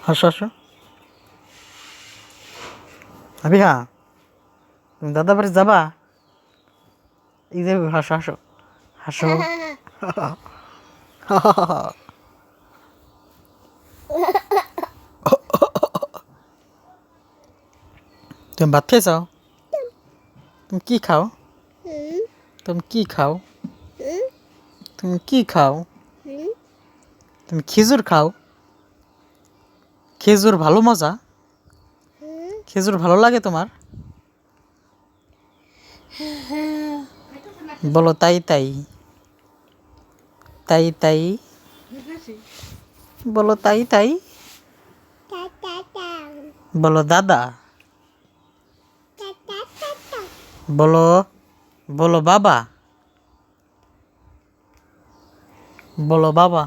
হাসো হাসো। আবিহা, তুমি দাদা বাড়ি যাবা? এই যে হাসো হাসো হাসো। তুমি ভাত খাইছো? তুমি কি খাও? তুমি কি খাও? তুমি কি খাও? তুমি খেজুর খাও? খেজুর ভালো মজা? খেজুর ভালো লাগে তোমার? বলো তাই তাই। তাই তাই। বলো তাই তাই। বলো দাদা। বলো, বলো বাবা। বলো বাবা।